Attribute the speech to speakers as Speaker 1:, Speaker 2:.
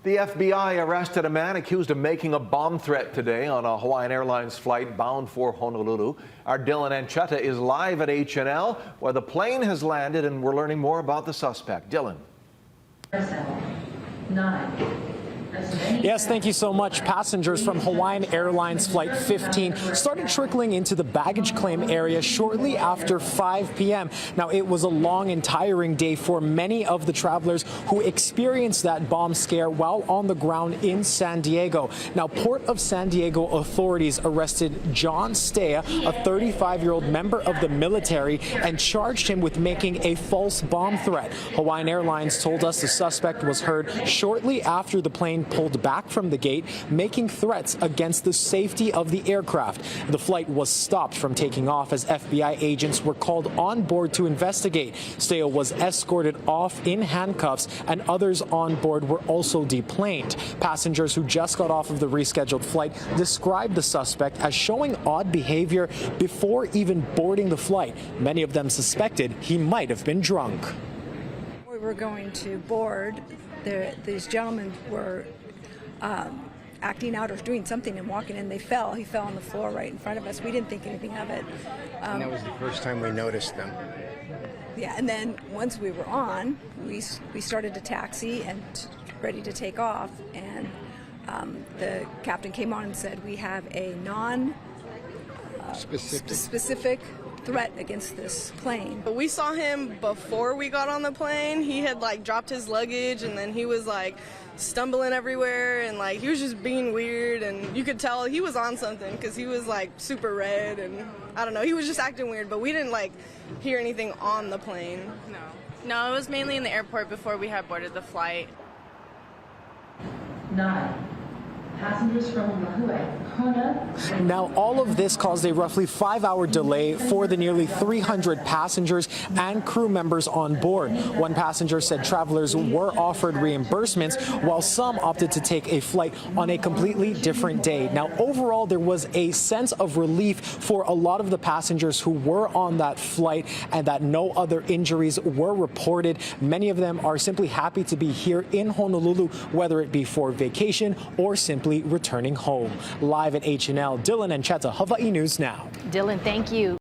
Speaker 1: The FBI arrested a man accused of making a bomb threat today on a Hawaiian Airlines flight bound for Honolulu. Our Dillon Ancheta is live at H&L, where the plane has landed, and we're learning more about the suspect. Dillon.
Speaker 2: Yes, thank you so much. Passengers from Hawaiian Airlines Flight 15 started trickling into the baggage claim area shortly after 5 p.m. Now, it was a long and tiring day for many of the travelers who experienced that bomb scare while on the ground in San Diego. Now, Port of San Diego authorities arrested John Stea, a 35-year-old member of the military, and charged him with making a false bomb threat. Hawaiian Airlines told us the suspect was heard shortly after the plane pulled back from the gate, making threats against the safety of the aircraft. The flight was stopped from taking off as FBI agents were called on board to investigate. Stea was escorted off in handcuffs, and others on board were also deplaned. Passengers who just got off of the rescheduled flight described the suspect as showing odd behavior before even boarding the flight. Many of them suspected he might have been drunk.
Speaker 3: We were going to board. These gentlemen were acting out or doing something and walking in. They fell. He fell on the floor right in front of us. We didn't think anything of it.
Speaker 4: And that was the first time we noticed them.
Speaker 3: Yeah, and then once we were on, we started to taxi and ready to take off. And the captain came on and said, "We have a non-specific threat against this plane."
Speaker 5: We saw him before we got on the plane. He had dropped his luggage, and then he was stumbling everywhere, and he was just being weird, and you could tell he was on something because he was super red, and I don't know, he was just acting weird, but we didn't hear anything on the plane.
Speaker 6: No, it was mainly in the airport before we had boarded the flight.
Speaker 7: 9. Passengers from
Speaker 2: Now, all of this caused a roughly 5-hour delay for the nearly 300 passengers and crew members on board. One passenger said travelers were offered reimbursements, while some opted to take a flight on a completely different day. Now, overall, there was a sense of relief for a lot of the passengers who were on that flight, and that no other injuries were reported. Many of them are simply happy to be here in Honolulu, whether it be for vacation or simply returning home. Live at H&L, Dillon and Ancheta, Hawaii News Now.
Speaker 8: Dillon, thank you.